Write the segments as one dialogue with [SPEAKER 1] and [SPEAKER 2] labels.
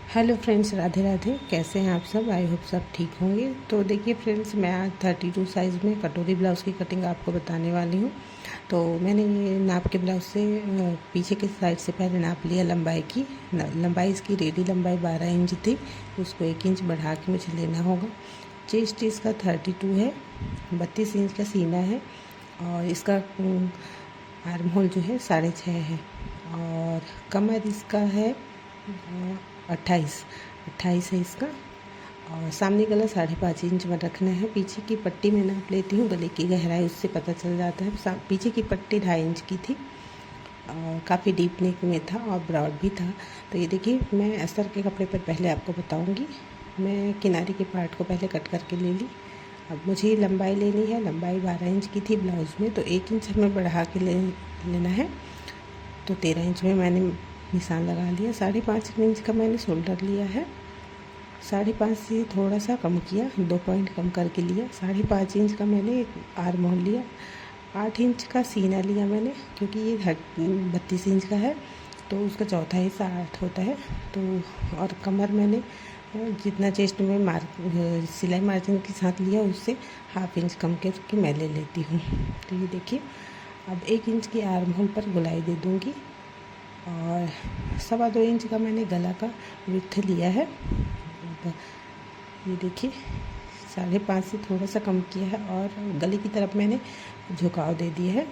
[SPEAKER 1] Hello friends, Radhe Radhe. कैसे हैं आप सब? आई होप सब ठीक होंगे। तो देखिए फ्रेंड्स, मैं आज 32 साइज़ में कटोरी ब्लाउज़ की कटिंग आपको बताने वाली हूँ। तो मैंने ये नाप के ब्लाउज़ से पीछे के साइड से पहले नाप लिया लंबाई की। लंबाई इसकी रेडी लंबाई 12 इंच थी, उसको 1 इंच बढ़ा के मुझे लेना होगा। चेस्ट इसका 32 है, 32 इंच का सीना है और इसका आर्म होल जो है 6.5 है और कमर इसका है 28 है इसका। और सामने गला 5.5 इंच में रखना है। पीछे की पट्टी मैं नाप लेती हूँ, गले की गहराई उससे पता चल जाता है। पीछे की पट्टी 2.5 इंच की थी और काफ़ी डीप नेक में था और ब्रॉड भी था। तो ये देखिए, मैं अस्तर के कपड़े पर पहले आपको बताऊँगी। मैं किनारे के पार्ट को पहले कट करके ले ली। अब मुझे लंबाई लेनी है, लंबाई 12 इंच की थी ब्लाउज़ में, तो 1 इंच हमें बढ़ा के लेना है। तो 13 इंच में मैंने निशान लगा लिया। 5.5 इंच का मैंने शोल्डर लिया है, 5.5 से थोड़ा सा कम किया, 2 पॉइंट कम करके लिया। 5.5 इंच का मैंने आर्म होल लिया। 8 इंच का सीना लिया मैंने, क्योंकि ये 32 इंच का है तो उसका चौथा हिस्सा 8 होता है। तो और कमर मैंने जितना चेस्ट में सिलाई मार्जिन के साथ लिया उससे 1/2 इंच कम करके मैं ले लेती हूँ। तो ये देखिए, अब 1 इंच की आर्म होल पर गोलाई दे दूँगी और 2.25 इंच का मैंने गला का विड्थ लिया है। ये देखिए, 5.5 से थोड़ा सा कम किया है और गले की तरफ मैंने झुकाव दे दिया है।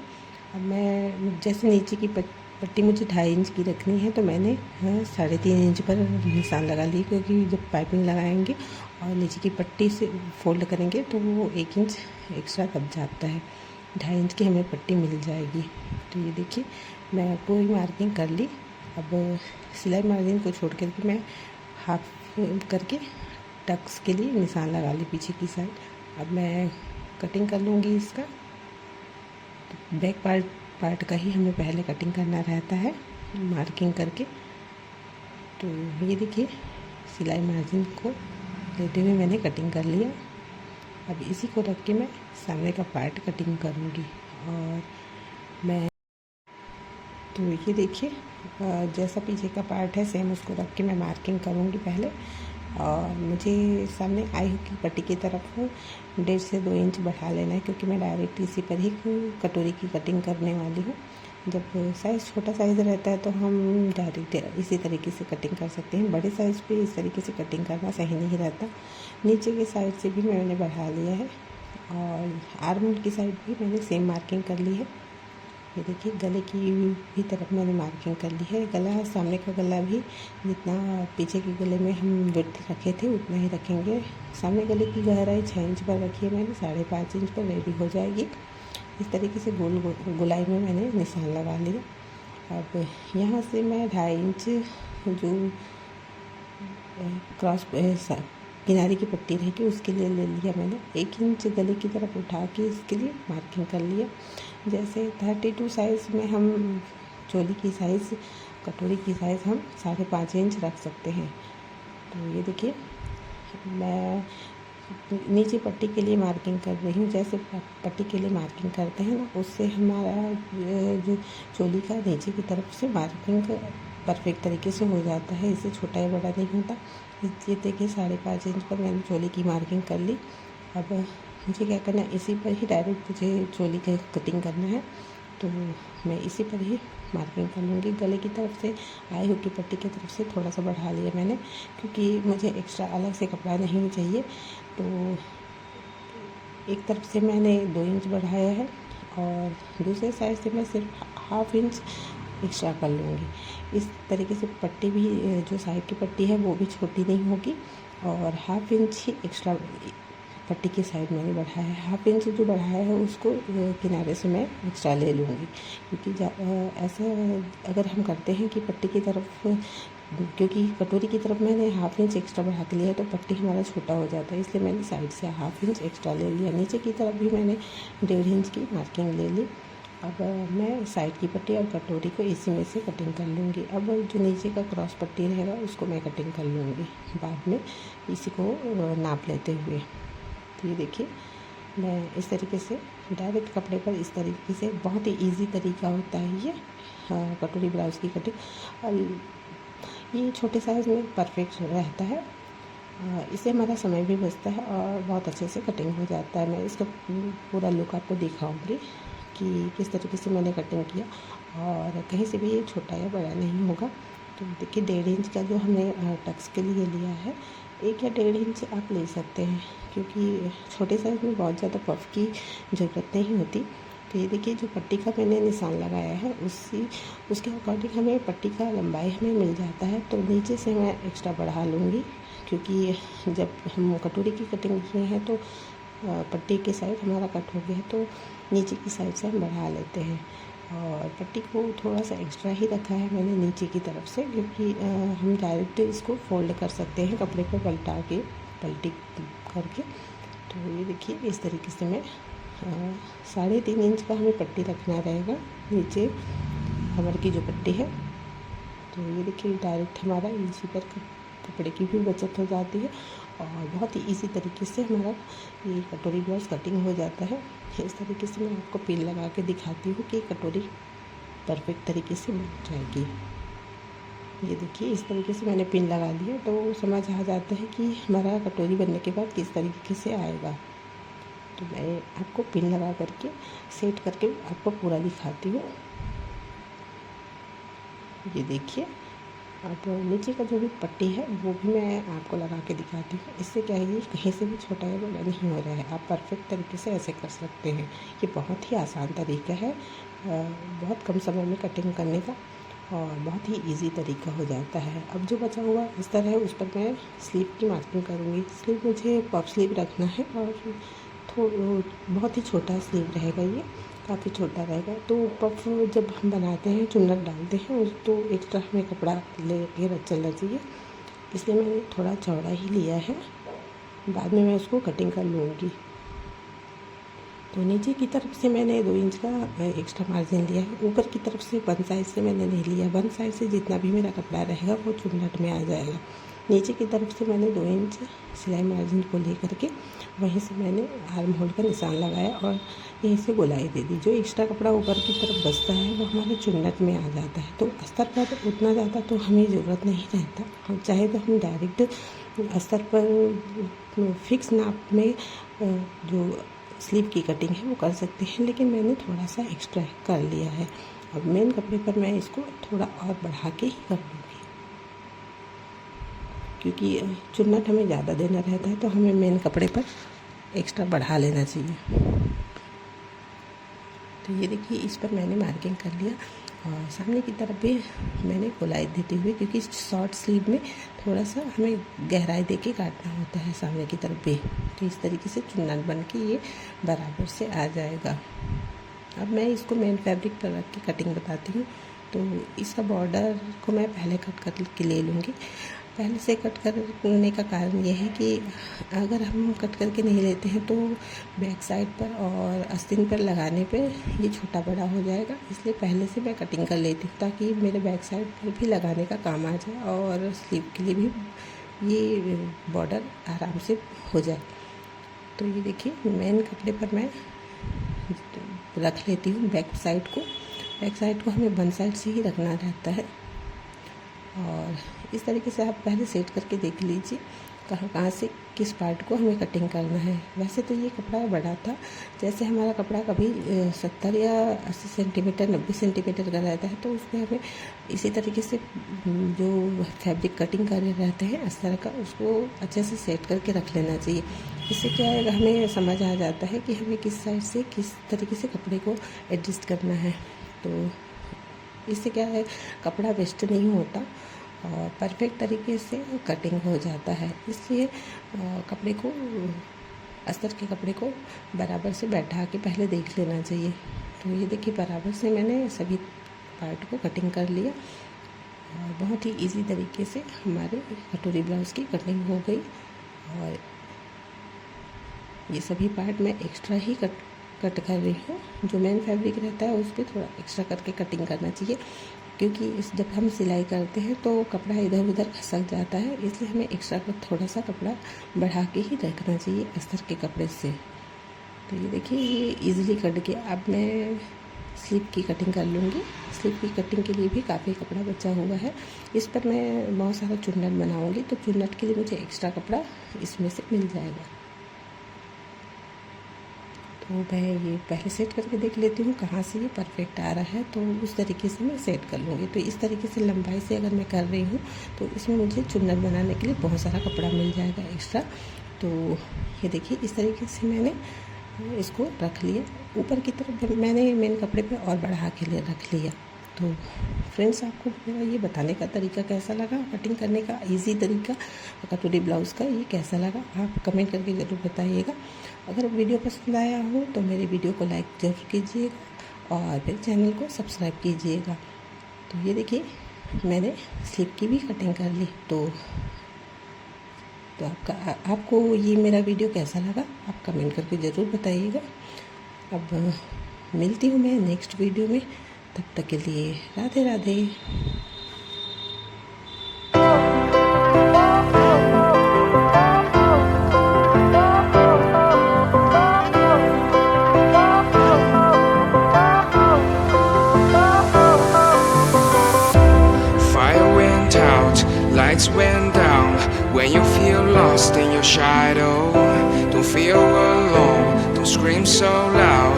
[SPEAKER 1] अब मैं जैसे नीचे की पट्टी मुझे 2.5 इंच की रखनी है, तो मैंने 3.5 इंच पर निशान लगा ली, क्योंकि जब पाइपिंग लगाएंगे और नीचे की पट्टी से फोल्ड करेंगे तो वो 1 इंच एक्स्ट्रा दब जाता है। 2.5 इंच की हमें पट्टी मिल जाएगी। तो ये देखिए, मैं पूरी मार्किंग कर ली। अब सिलाई मार्जिन को छोड़ करके मैं हाफ करके टक्स के लिए निशान लगा ली पीछे की साइड। अब मैं कटिंग कर लूँगी इसका। तो बैक पार्ट का ही हमें पहले कटिंग करना रहता है मार्किंग करके। तो ये देखिए, सिलाई मार्जिन को लेते हुए मैंने कटिंग कर लिया। अब इसी को रख के मैं सामने का पार्ट कटिंग करूँगी। और मैं तो ये देखिए, जैसा पीछे का पार्ट है सेम उसको रख के मैं मार्किंग करूँगी पहले। और मुझे सामने आई हुक की पट्टी की तरफ 1.5 से 2 इंच बढ़ा लेना है, क्योंकि मैं डायरेक्ट इसी पर ही कटोरी की कटिंग करने वाली हूँ। जब साइज़ छोटा साइज़ रहता है तो हम डायरेक्ट इसी तरीके से कटिंग कर सकते हैं। बड़े साइज़ पे इस तरीके से कटिंग करना सही नहीं रहता। नीचे की साइड से भी मैंने बढ़ा लिया है और आर्म होल की साइड भी मैंने सेम मार्किंग कर ली है। ये देखिए, गले की भी तरफ मैंने मार्किंग कर ली है। गला, सामने का गला भी जितना पीछे के गले में हम विड्थ रखे थे उतना ही रखेंगे। सामने गले की गहराई 6 इंच पर रखी है मैंने, 5.5 इंच पर रेडी हो जाएगी। इस तरीके से गोलाई में मैंने निशान लगा लिया। अब यहाँ से मैं 2.5 इंच जो क्रॉस किनारे की पट्टी रहेगी उसके लिए ले लिया मैंने। 1 इंच गले की तरफ उठा के इसके लिए मार्किंग कर लिया। जैसे 32 साइज़ में हम चोली की साइज़, कटोरी की साइज़ हम 5.5 इंच रख सकते हैं। तो ये देखिए, मैं नीचे पट्टी के लिए मार्किंग कर रही हूँ। जैसे पट्टी के लिए मार्किंग करते हैं ना, उससे हमारा जो चोली का नीचे की तरफ से मार्किंग परफेक्ट तरीके से हो जाता है, इससे छोटा या बड़ा नहीं होता। ये देखिए, 5.5 इंच पर मैंने चोली की मार्किंग कर ली। अब मुझे क्या करना है, इसी पर ही डायरेक्ट मुझे चोली का कटिंग करना है, तो मैं इसी पर ही मार्किंग कर लूँगी। गले की तरफ से आई हुक की पट्टी की तरफ से थोड़ा सा बढ़ा लिया मैंने, क्योंकि मुझे एक्स्ट्रा अलग से कपड़ा नहीं चाहिए। तो एक तरफ से मैंने 2 इंच बढ़ाया है और दूसरे साइड से मैं सिर्फ 1/2 इंच एक्स्ट्रा कर लूँगी। इस तरीके से पट्टी भी, जो साइड की पट्टी है वो भी छोटी नहीं होगी और 1/2 इंच ही एक्स्ट्रा पट्टी की साइड मैंने बढ़ाया है। 1/2 इंच जो बढ़ाया है उसको किनारे से मैं एक्स्ट्रा ले लूँगी, क्योंकि ऐसा अगर हम करते हैं कि पट्टी की तरफ, क्योंकि कटोरी की तरफ मैंने 1/2 इंच एक्स्ट्रा बढ़ा के लिया है तो पट्टी हमारा छोटा हो जाता है, इसलिए मैंने साइड से 1/2 इंच एक्स्ट्रा ले लिया। नीचे की तरफ भी मैंने 1.5 इंच की मार्किंग ले ली। अब मैं साइड की पट्टी और कटोरी को इसी में से कटिंग कर लूँगी। अब जो नीचे का क्रॉस पट्टी रहेगा उसको मैं कटिंग कर लूँगी बाद में, इसी को नाप लेते हुए। तो ये देखिए, मैं इस तरीके से डायरेक्ट कपड़े पर इस तरीके से, बहुत ही इजी तरीका होता है ये कटोरी ब्लाउज़ की कटिंग। और ये छोटे साइज़ में परफेक्ट रहता है। इससे हमारा समय भी बचता है और बहुत अच्छे से कटिंग हो जाता है। मैं इसका पूरा लुक आपको दिखाऊंगी कि किस तरीके से मैंने कटिंग किया, और कहीं से भी ये छोटा या बड़ा नहीं होगा। तो देखिए 1.5 इंच का जो हमने टक्स के लिए लिया है, 1 या 1.5 इंच आप ले सकते हैं, क्योंकि छोटे साइज़ में बहुत ज़्यादा पफ की ज़रूरत नहीं होती। तो ये देखिए जो पट्टी का मैंने निशान लगाया है उसके अकॉर्डिंग हमें पट्टी का लंबाई हमें मिल जाता है। तो नीचे से मैं एक्स्ट्रा बढ़ा लूँगी, क्योंकि जब हम कटोरी की कटिंग किए हैं तो पट्टी के साइड हमारा कट हो गया है, तो नीचे की साइड से हम बढ़ा लेते हैं। और पट्टी को थोड़ा सा एक्स्ट्रा ही रखा है मैंने नीचे की तरफ से, क्योंकि हम डायरेक्ट इसको फोल्ड कर सकते हैं कपड़े पर पलटी करके। तो ये देखिए इस तरीके से मैं 3.5 इंच का हमें पट्टी रखना रहेगा नीचे कमर की जो पट्टी है। तो ये देखिए डायरेक्ट हमारा इसी पर कपड़े की भी बचत हो जाती है और बहुत ही इजी तरीके से हमारा ये कटोरी ब्लाउज़ कटिंग हो जाता है। इस तरीके से मैं आपको पिन लगा के दिखाती हूँ कि कटोरी परफेक्ट तरीके से बन जाएगी। ये देखिए इस तरीके से मैंने पिन लगा दिया, तो समझ आ जाता है कि हमारा कटोरी बनने के बाद किस तरीके से आएगा। तो मैं आपको पिन लगा करके सेट करके आपको पूरा दिखाती हूँ। ये देखिए अब नीचे का जो भी पट्टी है वो भी मैं आपको लगा के दिखाती हूँ। इससे क्या है, ये कहीं से भी छोटा या बड़ा नहीं हो रहा है। आप परफेक्ट तरीके से ऐसे कर सकते हैं। ये बहुत ही आसान तरीका है, बहुत कम समय में कटिंग करने का, और बहुत ही इजी तरीका हो जाता है। अब जो बचा हुआ अस्तर है उस पर मैं स्लीव की मार्किंग करूँगी। स्लीव मुझे पफ स्लीव रखना है और बहुत ही छोटा स्लीव रहेगा, ये काफ़ी छोटा रहेगा। तो पफ जब हम बनाते हैं चुन्नट डालते हैं उस तो एक्स्ट्रा हमें कपड़ा ले के चलना चाहिए, इसलिए मैंने थोड़ा चौड़ा ही लिया है। बाद में मैं उसको कटिंग कर लूँगी। तो नीचे की तरफ से मैंने 2 इंच का एक्स्ट्रा मार्जिन लिया है। ऊपर की तरफ से 1 साइड से मैंने नहीं लिया। 1 साइड से जितना भी मेरा कपड़ा रहेगा वो चुन्नट में आ जाएगा। नीचे की तरफ से मैंने 2 इंच सिलाई मार्जिन को लेकर के वहीं से मैंने आर्म होल का निशान लगाया और यहीं से गोलाई दे दी। जो एक्स्ट्रा कपड़ा ऊपर की तरफ बचता है वो हमारे चुन्नट में आ जाता है। तो अस्तर पर उतना ज़्यादा तो हमें ज़रूरत नहीं रहता। हम चाहे तो हम डायरेक्ट अस्तर पर फिक्स नाप में जो स्लीव की कटिंग है वो कर सकते हैं, लेकिन मैंने थोड़ा सा एक्स्ट्रा कर लिया है। अब मेन कपड़े पर मैं इसको थोड़ा और बढ़ा के ही कर लूँगी, क्योंकि चुन्नट हमें ज़्यादा देना रहता है तो हमें मेन कपड़े पर एक्स्ट्रा बढ़ा लेना चाहिए। तो ये देखिए इस पर मैंने मार्किंग कर लिया और सामने की तरफ भी मैंने गोलाई देते हुए, क्योंकि शॉर्ट स्लीव में थोड़ा सा हमें गहराई देके काटना होता है सामने की तरफ भी। तो इस तरीके से चुन्नट बन के ये बराबर से आ जाएगा। अब मैं इसको मेन फैब्रिक पर रख के कटिंग बताती हूँ। तो इसका बॉर्डर को मैं पहले कट करके ले लूँगी। पहले से कट करने का कारण ये है कि अगर हम कट करके नहीं लेते हैं तो बैक साइड पर और आस्तीन पर लगाने पे ये छोटा बड़ा हो जाएगा, इसलिए पहले से मैं कटिंग कर लेती हूँ ताकि मेरे बैक साइड पर भी लगाने का काम आ जाए और स्लीव के लिए भी ये बॉर्डर आराम से हो जाए। तो ये देखिए मेन कपड़े पर मैं रख लेती हूँ बैक साइड को। बैक साइड को हमें 1 साइड से ही रखना रहता है और इस तरीके से आप पहले सेट करके देख लीजिए कहाँ से किस पार्ट को हमें कटिंग करना है। वैसे तो ये कपड़ा बड़ा था, जैसे हमारा कपड़ा कभी 70 या 80 सेंटीमीटर 90 सेंटीमीटर का रहता है तो उसमें हमें इसी तरीके से जो फैब्रिक कटिंग कर रहते हैं इस तरह का उसको अच्छे से सेट करके रख लेना चाहिए। इससे क्या है, हमें समझ आ जाता है कि हमें किस साइड से किस तरीके से कपड़े को एडजस्ट करना है। तो इससे क्या है, कपड़ा वेस्ट नहीं होता और परफेक्ट तरीके से कटिंग हो जाता है। इसलिए कपड़े को अस्तर के कपड़े को बराबर से बैठा के पहले देख लेना चाहिए। तो ये देखिए बराबर से मैंने सभी पार्ट को कटिंग कर लिया और बहुत ही इजी तरीके से हमारे कटोरी ब्लाउज़ की कटिंग हो गई। और ये सभी पार्ट मैं एक्स्ट्रा ही कट कर रही हूँ। जो मेन फैब्रिक रहता है उस पर थोड़ा एक्स्ट्रा करके कटिंग करना चाहिए, क्योंकि जब हम सिलाई करते हैं तो कपड़ा इधर उधर खसक जाता है, इसलिए हमें एक्स्ट्रा थोड़ा सा कपड़ा बढ़ा के ही रखना चाहिए अस्तर के कपड़े से। तो ये देखिए ये इजीली कट गया। अब मैं स्लीव की कटिंग कर लूँगी। स्लीव की कटिंग के लिए भी काफ़ी कपड़ा बचा हुआ है। इस पर मैं बहुत सारा चुन्नट बनाऊँगी, तो चुन्नट के लिए मुझे एक्स्ट्रा कपड़ा इसमें से मिल जाएगा। तो मैं ये पहले सेट करके देख लेती हूँ कहाँ से ये परफेक्ट आ रहा है, तो उस तरीके से मैं सेट कर लूँगी। तो इस तरीके से लंबाई से अगर मैं कर रही हूँ तो इसमें मुझे चुन्नट बनाने के लिए बहुत सारा कपड़ा मिल जाएगा एक्स्ट्रा। तो ये देखिए इस तरीके से मैंने इसको रख लिया। ऊपर की तरफ मैंने मेन कपड़े पे और बढ़ा के लिए रख लिया। तो फ्रेंड्स, आपको मेरा ये बताने का तरीका कैसा लगा, कटिंग करने का इजी तरीका कटोरी ब्लाउज़ का, ये कैसा लगा आप कमेंट करके ज़रूर बताइएगा। अगर वीडियो पसंद आया हो तो मेरे वीडियो को लाइक ज़रूर कीजिएगा और मेरे चैनल को सब्सक्राइब कीजिएगा। तो ये देखिए मैंने स्लीव की भी कटिंग कर ली। तो आपको ये मेरा वीडियो कैसा लगा आप कमेंट करके ज़रूर बताइएगा। अब मिलती हूँ मैं नेक्स्ट वीडियो में, तब तक के लिए Radhe Radhe.
[SPEAKER 2] Fire went out, lights went down. When you feel lost in your shadow, don't feel alone, don't scream so loud.